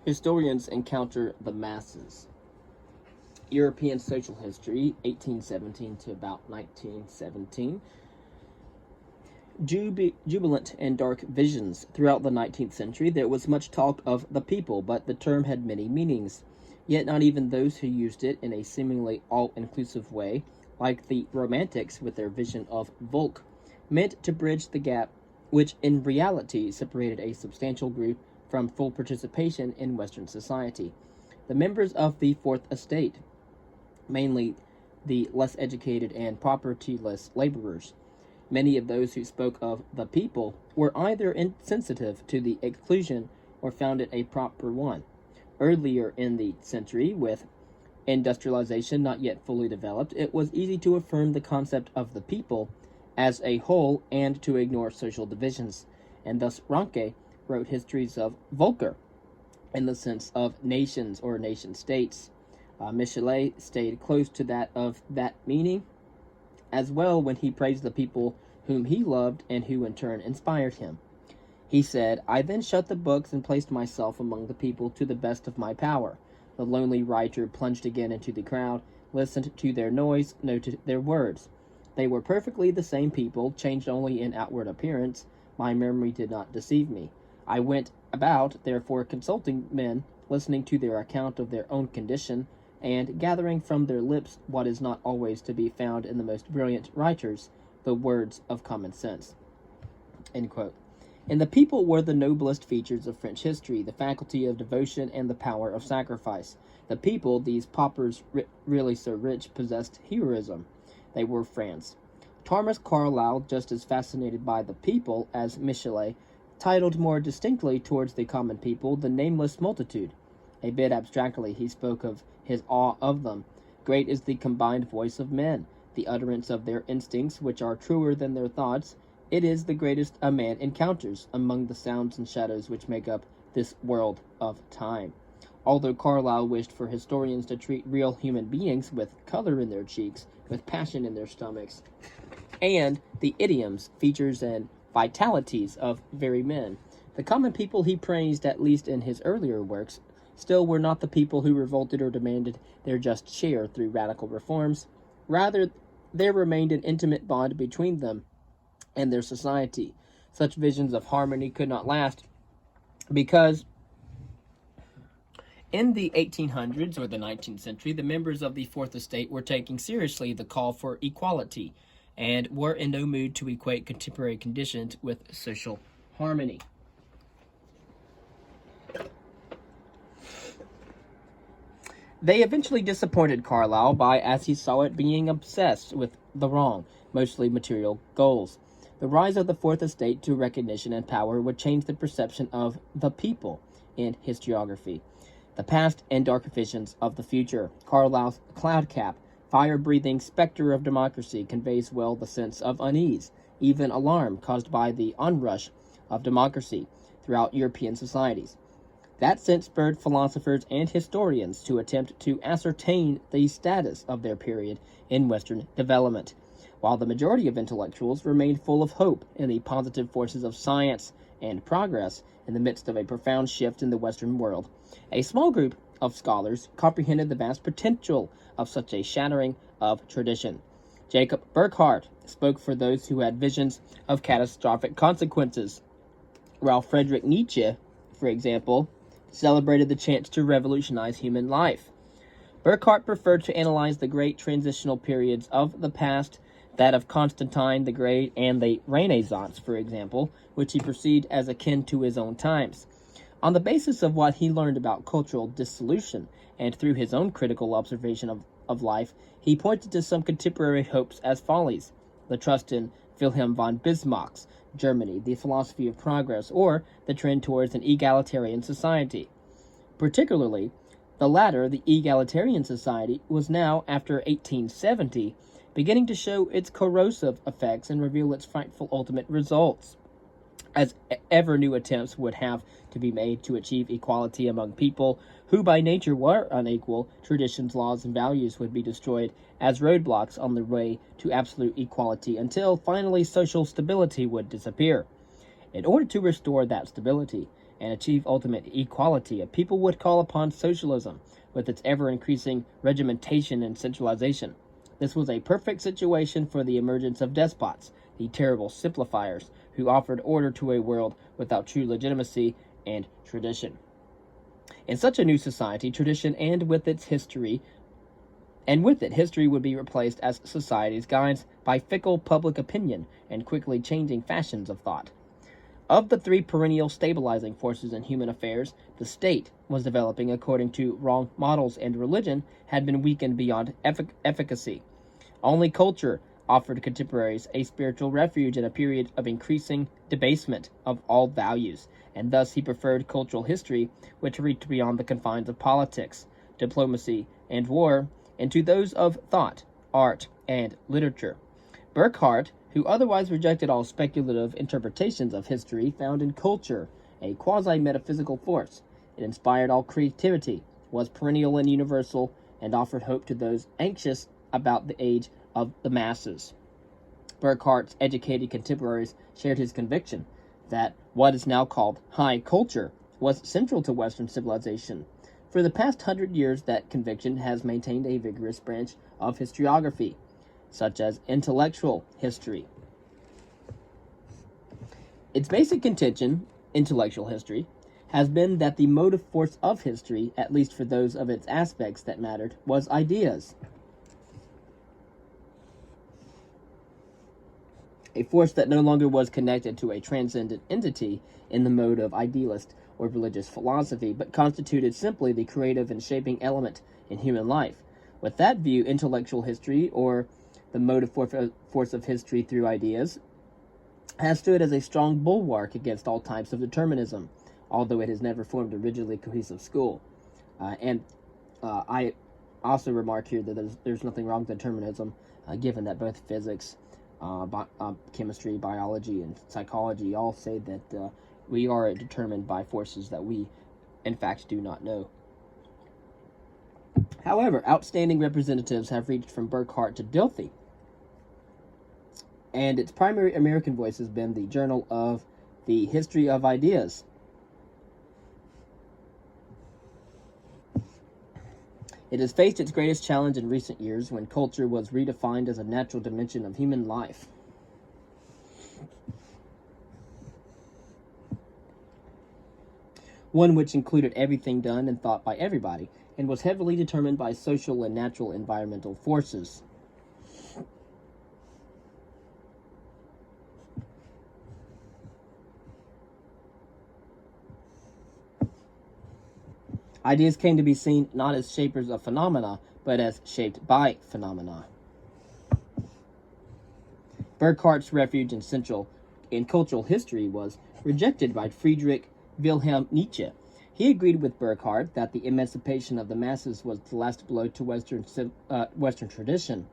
Historians encounter the masses. European social history, 1817 to about 1917. Jubilant and dark visions. Throughout the 19th century, there was much talk of the people, but the term had many meanings. Yet not even those who used it in a seemingly all-inclusive way, like the Romantics with their vision of Volk, meant to bridge the gap which in reality separated a substantial group from full participation in Western society. The members of the Fourth Estate, mainly the less educated and propertyless laborers. Many of those who spoke of the people were either insensitive to the exclusion or found it a proper one. Earlier in the century, with industrialization not yet fully developed, it was easy to affirm the concept of the people as a whole and to ignore social divisions, and thus Ranke wrote histories of Volker in the sense of nations or nation-states. Michelet stayed close to that of that meaning as well when he praised the people whom he loved and who in turn inspired him. He said, "I then shut the books and placed myself among the people to the best of my power." The lonely writer plunged again into the crowd, listened to their noise, noted their words. They were perfectly the same people, changed only in outward appearance. My memory did not deceive me. I went about, therefore, consulting men, listening to their account of their own condition, and gathering from their lips what is not always to be found in the most brilliant writers, the words of common sense. End quote. In the people were the noblest features of French history, the faculty of devotion and the power of sacrifice. The people, these paupers really so rich, possessed heroism. They were France. Thomas Carlyle, just as fascinated by the people as Michelet, titled more distinctly towards the common people, the nameless multitude. A bit abstractly, he spoke of his awe of them. Great is the combined voice of men, the utterance of their instincts, which are truer than their thoughts. It is the greatest a man encounters among the sounds and shadows which make up this world of time. Although Carlyle wished for historians to treat real human beings with color in their cheeks, with passion in their stomachs, and the idioms, features, and vitalities of very men, the common people he praised, at least in his earlier works, still were not the people who revolted or demanded their just share through radical reforms. Rather, there remained an intimate bond between them and their society. Such visions of harmony could not last because in the 1800s or the 19th century, the members of the Fourth Estate were taking seriously the call for equality and were in no mood to equate contemporary conditions with social harmony. They eventually disappointed Carlyle by, as he saw it, being obsessed with the wrong, mostly material goals. The rise of the Fourth Estate to recognition and power would change the perception of the people in historiography. The past and dark visions of the future. Carlyle's cloud cap, fire-breathing specter of democracy, conveys well the sense of unease, even alarm, caused by the onrush of democracy throughout European societies. That sense spurred philosophers and historians to attempt to ascertain the status of their period in Western development, while the majority of intellectuals remained full of hope in the positive forces of science and progress in the midst of a profound shift in the Western world. A small group of scholars comprehended the vast potential of such a shattering of tradition. Jacob Burckhardt spoke for those who had visions of catastrophic consequences, while Friedrich Nietzsche, for example, celebrated the chance to revolutionize human life. Burckhardt preferred to analyze the great transitional periods of the past, that of Constantine the Great and the Renaissance, for example, which he perceived as akin to his own times. On the basis of what he learned about cultural dissolution, and through his own critical observation of life, he pointed to some contemporary hopes as follies: the trust in Wilhelm von Bismarck's Germany, the philosophy of progress, or the trend towards an egalitarian society. Particularly, the latter, the egalitarian society, was now, after 1870, beginning to show its corrosive effects and reveal its frightful ultimate results, as ever new attempts would have to be made to achieve equality among people who by nature were unequal. Traditions, laws, and values would be destroyed as roadblocks on the way to absolute equality until finally social stability would disappear. In order to restore that stability, and achieve ultimate equality, a people would call upon socialism, with its ever-increasing regimentation and centralization. This was a perfect situation for the emergence of despots, the terrible simplifiers, who offered order to a world without true legitimacy and tradition. In such a new society, tradition and with it, history would be replaced as society's guides by fickle public opinion and quickly changing fashions of thought. Of the three perennial stabilizing forces in human affairs, the state was developing according to wrong models, and religion had been weakened beyond efficacy. Only culture offered contemporaries a spiritual refuge in a period of increasing debasement of all values, and thus he preferred cultural history, which reached beyond the confines of politics, diplomacy, and war, into those of thought, art, and literature. Burckhardt, who otherwise rejected all speculative interpretations of history, found in culture a quasi-metaphysical force. It inspired all creativity, was perennial and universal, and offered hope to those anxious about the age of the masses. Burckhardt's educated contemporaries shared his conviction that what is now called high culture was central to Western civilization. For the past 100 years, that conviction has maintained a vigorous branch of historiography, such as intellectual history. Its basic contention, intellectual history, has been that the motive force of history, at least for those of its aspects that mattered, was ideas. A force that no longer was connected to a transcendent entity in the mode of idealist or religious philosophy, but constituted simply the creative and shaping element in human life. With that view, intellectual history, or the motive force of history through ideas, has stood as a strong bulwark against all types of determinism, although it has never formed a rigidly cohesive school. I also remark here that there's nothing wrong with determinism, given that both physics, chemistry, biology, and psychology all say that we are determined by forces that we, in fact, do not know. However, outstanding representatives have reached from Burckhardt to Dilthey, and its primary American voice has been the Journal of the History of Ideas. It has faced its greatest challenge in recent years, when culture was redefined as a natural dimension of human life. One which included everything done and thought by everybody, and was heavily determined by social and natural environmental forces. Ideas came to be seen not as shapers of phenomena, but as shaped by phenomena. Burckhardt's refuge in cultural history was rejected by Friedrich Wilhelm Nietzsche. He agreed with Burckhardt that the emancipation of the masses was the last blow to Western tradition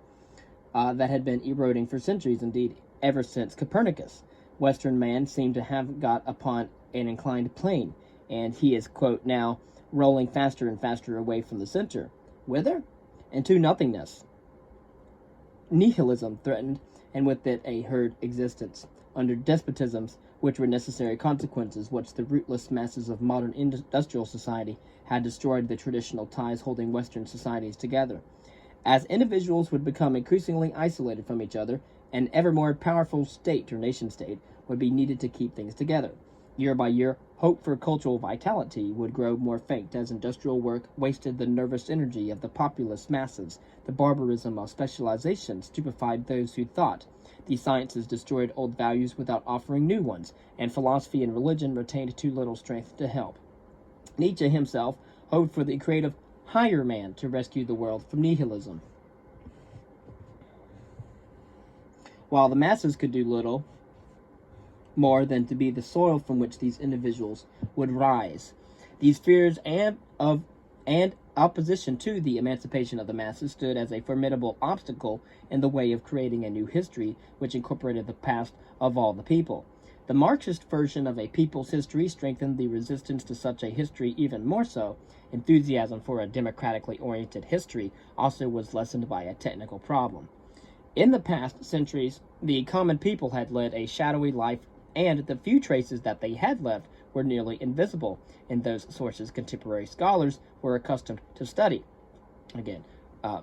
that had been eroding for centuries, indeed ever since Copernicus. Western man seemed to have got upon an inclined plane, and he is, quote, now rolling faster and faster away from the center. Whither? Into nothingness. Nihilism threatened, and with it a herd existence, under despotisms which were necessary consequences, which the rootless masses of modern industrial society had destroyed the traditional ties holding Western societies together. As individuals would become increasingly isolated from each other, an ever more powerful state or nation-state would be needed to keep things together. Year by year, hope for cultural vitality would grow more faint as industrial work wasted the nervous energy of the populous masses. The barbarism of specialization stupefied those who thought. The sciences destroyed old values without offering new ones, and philosophy and religion retained too little strength to help. Nietzsche himself hoped for the creative higher man to rescue the world from nihilism. While the masses could do little more than to be the soil from which these individuals would rise. These fears and opposition to the emancipation of the masses stood as a formidable obstacle in the way of creating a new history which incorporated the past of all the people. The Marxist version of a people's history strengthened the resistance to such a history even more so. Enthusiasm for a democratically oriented history also was lessened by a technical problem. In the past centuries, the common people had led a shadowy life, and the few traces that they had left were nearly invisible in those sources contemporary scholars were accustomed to study. Again,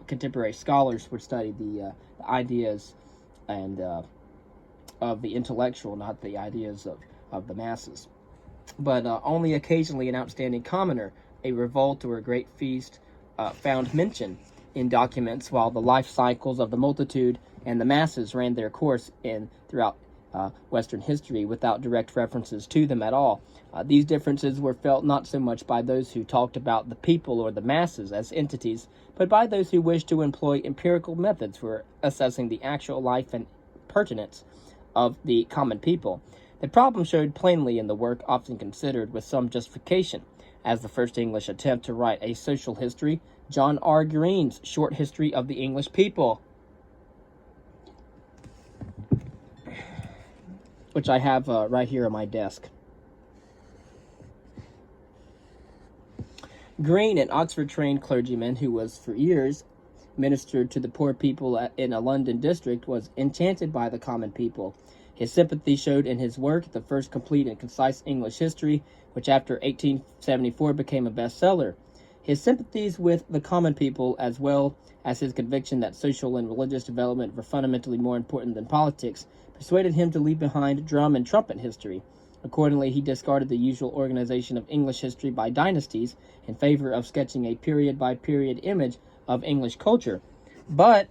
contemporary scholars would study the ideas and of the intellectual, not the ideas of the masses. But only occasionally an outstanding commoner, a revolt, or a great feast found mention in documents, while the life cycles of the multitude and the masses ran their course throughout Western history without direct references to them at all. These differences were felt not so much by those who talked about the people or the masses as entities, but by those who wished to employ empirical methods for assessing the actual life and pertinence of the common people. The problem showed plainly in the work, often considered with some justification as the first English attempt to write a social history, John R. Green's Short History of the English People, which I have right here on my desk. Green, an Oxford-trained clergyman who was for years ministered to the poor people in a London district, was enchanted by the common people. His sympathy showed in his work, the first complete and concise English history, which after 1874 became a bestseller. His sympathies with the common people, as well as his conviction that social and religious development were fundamentally more important than politics, persuaded him to leave behind drum and trumpet history. Accordingly, he discarded the usual organization of English history by dynasties in favor of sketching a period-by-period image of English culture. But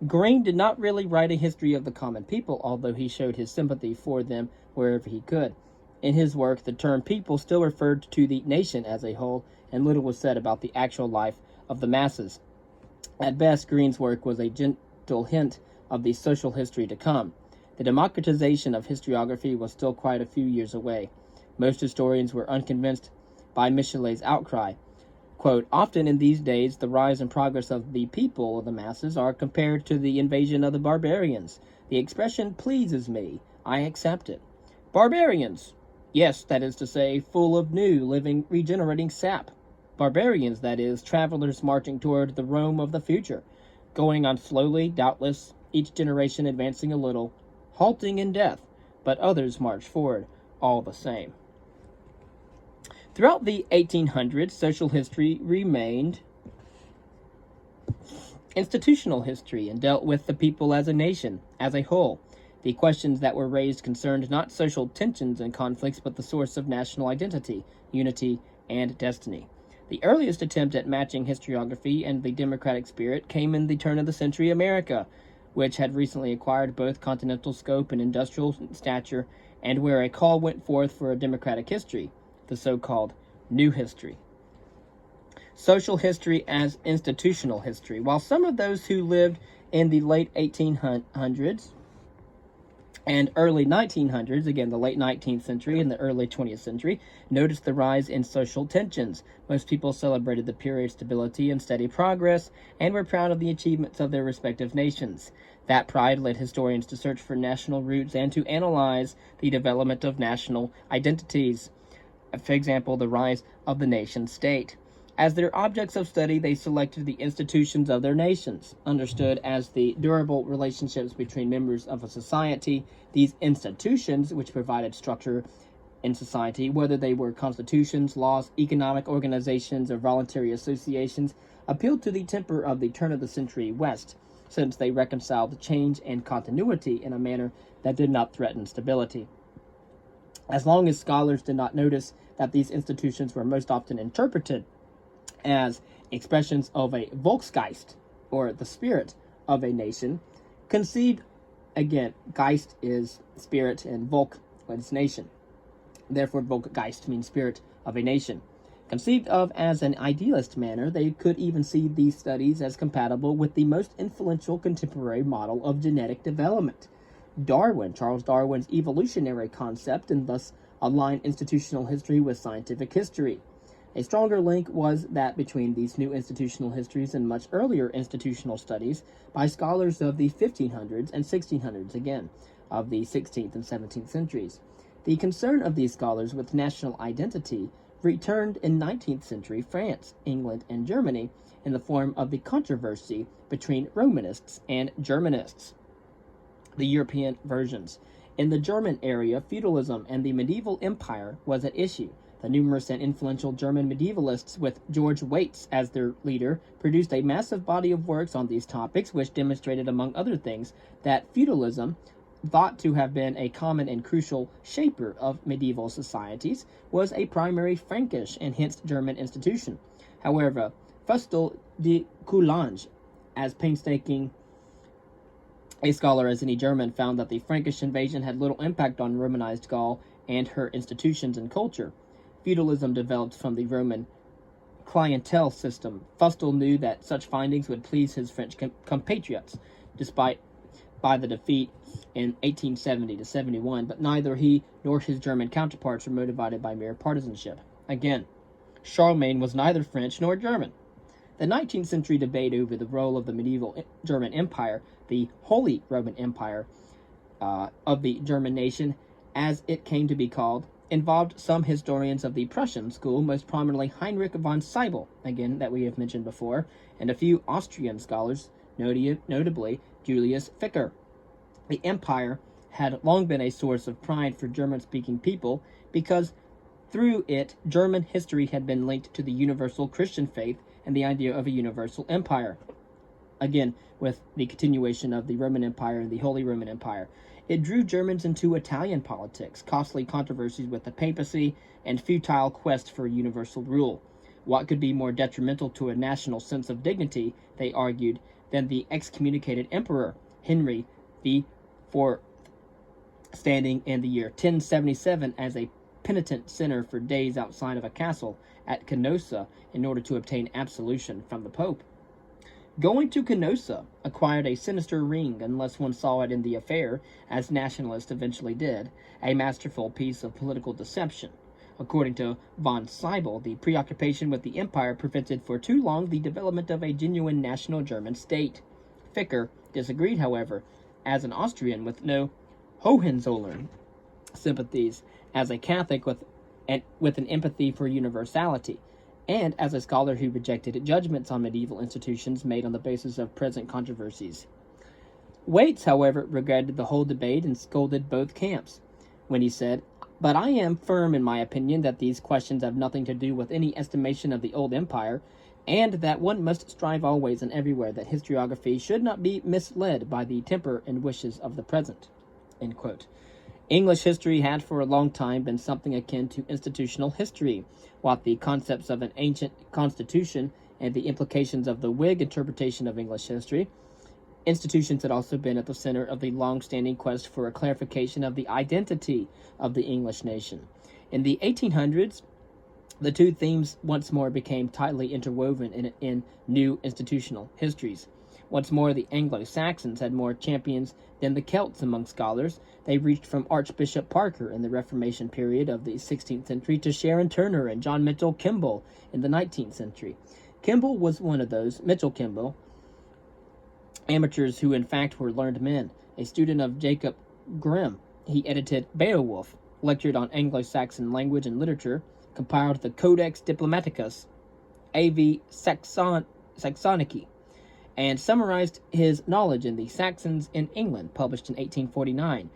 Green did not really write a history of the common people, although he showed his sympathy for them wherever he could. In his work, the term people still referred to the nation as a whole, and little was said about the actual life of the masses. At best, Green's work was a gentle hint of the social history to come. The democratization of historiography was still quite a few years away. Most historians were unconvinced by Michelet's outcry. Quote, often in these days, the rise and progress of the people, or the masses, are compared to the invasion of the barbarians. The expression pleases me. I accept it. Barbarians! Yes, that is to say, full of new, living, regenerating sap. Barbarians, that is, travelers marching toward the Rome of the future, going on slowly, doubtless, each generation advancing a little, halting in death, but others march forward all the same. Throughout the 1800s, social history remained institutional history and dealt with the people as a nation, as a whole. The questions that were raised concerned not social tensions and conflicts, but the source of national identity, unity, and destiny. The earliest attempt at matching historiography and the democratic spirit came in the turn-of-the-century America, which had recently acquired both continental scope and industrial stature, and where a call went forth for a democratic history, the so-called New History. Social history as institutional history. While some of those who lived in the late 1800s and early 1900s, again the late 19th century and the early 20th century, noticed the rise in social tensions, most people celebrated the period's stability and steady progress and were proud of the achievements of their respective nations. That pride led historians to search for national roots and to analyze the development of national identities. For example, the rise of the nation-state. As their objects of study, they selected the institutions of their nations, understood as the durable relationships between members of a society. These institutions, which provided structure in society, whether they were constitutions, laws, economic organizations, or voluntary associations, appealed to the temper of the turn-of-the-century West, since they reconciled change and continuity in a manner that did not threaten stability. As long as scholars did not notice that these institutions were most often interpreted as expressions of a Volksgeist, or the spirit of a nation, conceived, again, Geist is spirit and Volk is nation. Therefore, Volksgeist means spirit of a nation. Conceived of as an idealist manner, they could even see these studies as compatible with the most influential contemporary model of genetic development, Charles Darwin's evolutionary concept, and thus align institutional history with scientific history. A stronger link was that between these new institutional histories and much earlier institutional studies by scholars of the 1500s and 1600s, again, of the 16th and 17th centuries. The concern of these scholars with national identity returned in 19th century France, England, and Germany in the form of the controversy between Romanists and Germanists, the European versions. In the German area, feudalism and the medieval empire was at issue. The numerous and influential German medievalists, with George Waits as their leader, produced a massive body of works on these topics, which demonstrated, among other things, that feudalism, thought to have been a common and crucial shaper of medieval societies, was a primary Frankish and hence German institution. However, Fustel de Coulanges, as painstaking a scholar as any German, found that the Frankish invasion had little impact on Romanized Gaul and her institutions and culture. Feudalism developed from the Roman clientele system. Fustel knew that such findings would please his French compatriots, despite by the defeat in 1870-71, but neither he nor his German counterparts were motivated by mere partisanship. Again, Charlemagne was neither French nor German. The 19th century debate over the role of the medieval German Empire, the Holy Roman Empire of the German nation, as it came to be called, involved some historians of the Prussian school, most prominently Heinrich von Sybel, again, that we have mentioned before, and a few Austrian scholars, notably Julius Ficker. The empire had long been a source of pride for German-speaking people because through it, German history had been linked to the universal Christian faith and the idea of a universal empire. Again, with the continuation of the Roman Empire and the Holy Roman Empire, it drew Germans into Italian politics, costly controversies with the papacy, and futile quest for universal rule. What could be more detrimental to a national sense of dignity, they argued, than the excommunicated emperor, Henry IV, standing in the year 1077 as a penitent sinner for days outside of a castle at Canossa in order to obtain absolution from the Pope. Going to Canossa acquired a sinister ring unless one saw it in the affair, as nationalists eventually did, a masterful piece of political deception. According to von Sybel, the preoccupation with the empire prevented for too long the development of a genuine national German state. Ficker disagreed, however, as an Austrian with no Hohenzollern sympathies, as a Catholic with an empathy for universality, and as a scholar who rejected judgments on medieval institutions made on the basis of present controversies. Waits, however, regretted the whole debate and scolded both camps when he said, "But I am firm in my opinion that these questions have nothing to do with any estimation of the old empire, and that one must strive always and everywhere that historiography should not be misled by the temper and wishes of the present." End quote. English history had for a long time been something akin to institutional history, what the concepts of an ancient constitution and the implications of the Whig interpretation of English history. Institutions had also been at the center of the long-standing quest for a clarification of the identity of the English nation. In the 1800s, the two themes once more became tightly interwoven in new institutional histories. Once more, the Anglo-Saxons had more champions than the Celts among scholars. They reached from Archbishop Parker in the Reformation period of the 16th century to Sharon Turner and John Mitchell Kimball in the 19th century. Kimball was one of those, Mitchell Kimball, amateurs who in fact were learned men. A student of Jacob Grimm, he edited Beowulf, lectured on Anglo-Saxon language and literature, compiled the Codex Diplomaticus, A.V. Saxonici, and summarized his knowledge in the Saxons in England, published in 1849.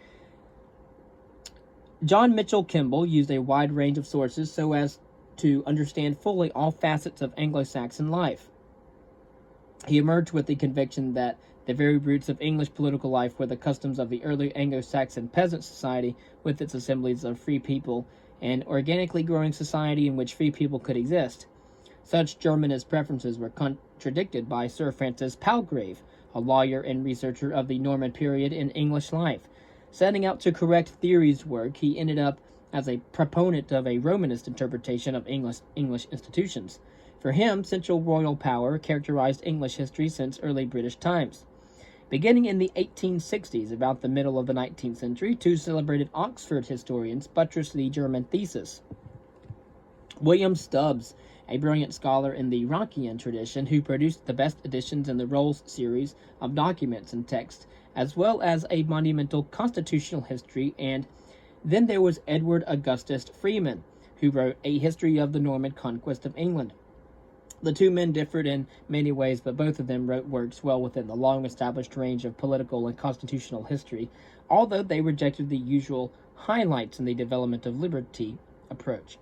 John Mitchell Kimball used a wide range of sources so as to understand fully all facets of Anglo-Saxon life. He emerged with the conviction that the very roots of English political life were the customs of the early Anglo-Saxon peasant society with its assemblies of free people, an organically growing society in which free people could exist. Such Germanist preferences were contradicted by Sir Francis Palgrave, a lawyer and researcher of the Norman period in English life. Setting out to correct Thierry's work, he ended up as a proponent of a Romanist interpretation of English institutions. For him, central royal power characterized English history since early British times. Beginning in the 1860s, about the middle of the 19th century, two celebrated Oxford historians buttressed the German thesis. William Stubbs, a brilliant scholar in the Rockian tradition who produced the best editions in the Rolls series of documents and texts, as well as a monumental constitutional history, and then there was Edward Augustus Freeman, who wrote A History of the Norman Conquest of England. The two men differed in many ways, but both of them wrote works well within the long-established range of political and constitutional history, although they rejected the usual highlights in the development of liberty approach.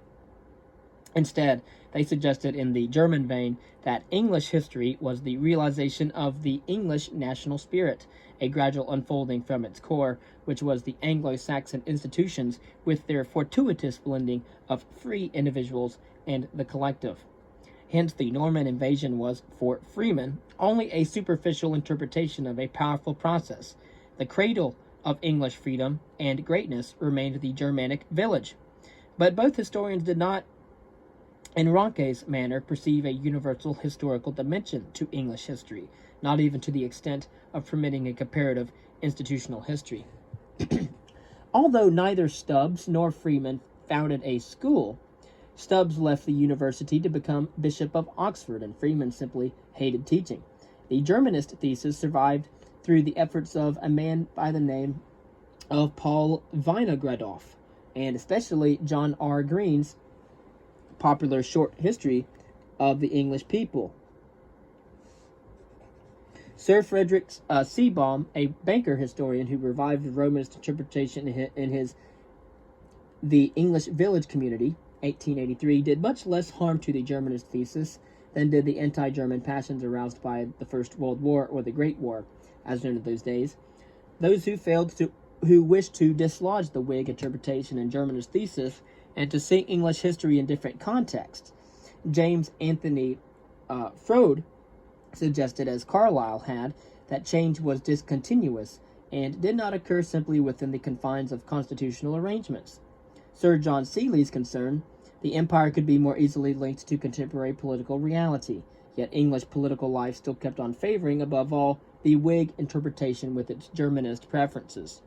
Instead, they suggested in the German vein that English history was the realization of the English national spirit, a gradual unfolding from its core, which was the Anglo-Saxon institutions with their fortuitous blending of free individuals and the collective. Hence, the Norman invasion was, for Freeman, only a superficial interpretation of a powerful process. The cradle of English freedom and greatness remained the Germanic village. But both historians did not, in Ranke's manner, perceive a universal historical dimension to English history, not even to the extent of permitting a comparative institutional history. Although neither Stubbs nor Freeman founded a school, Stubbs left the university to become Bishop of Oxford, and Freeman simply hated teaching. The Germanist thesis survived through the efforts of a man by the name of Paul Winogradoff, and especially John R. Green's popular short history of the English people. Sir Frederick Seabaum, a banker historian who revived the Romanist interpretation in his The English Village Community, 1883, did much less harm to the Germanist thesis than did the anti-German passions aroused by the First World War, or the Great War, as known in those days. Those who wished to dislodge the Whig interpretation and Germanist thesis and to see English history in different contexts, James Anthony Froude suggested, as Carlyle had, that change was discontinuous and did not occur simply within the confines of constitutional arrangements. Sir John Seeley's concern, the empire could be more easily linked to contemporary political reality, yet English political life still kept on favoring, above all, the Whig interpretation with its Germanist preferences.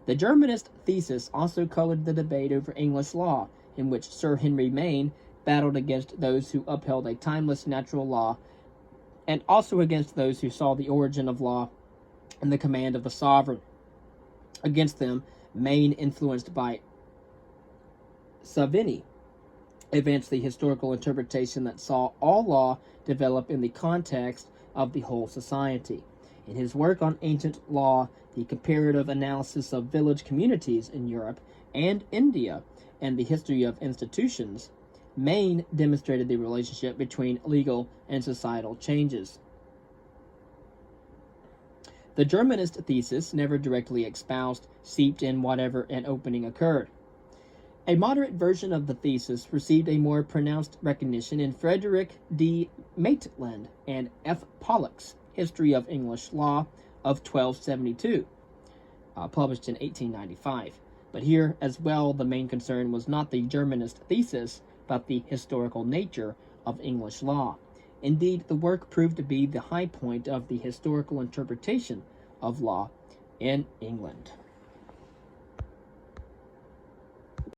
The Germanist thesis also colored the debate over English law, in which Sir Henry Maine battled against those who upheld a timeless natural law, and also against those who saw the origin of law in the command of the sovereign. Against them, Maine, influenced by Savigny, advanced the historical interpretation that saw all law develop in the context of the whole society. In his work on ancient law, the comparative analysis of village communities in Europe and India, and the history of institutions, Maine demonstrated the relationship between legal and societal changes. The Germanist thesis, never directly espoused, seeped in whatever an opening occurred. A moderate version of the thesis received a more pronounced recognition in Frederick D. Maitland and F. Pollock's History of English Law of 1272, published in 1895. But here, as well, the main concern was not the Germanist thesis, but the historical nature of English law. Indeed, the work proved to be the high point of the historical interpretation of law in England.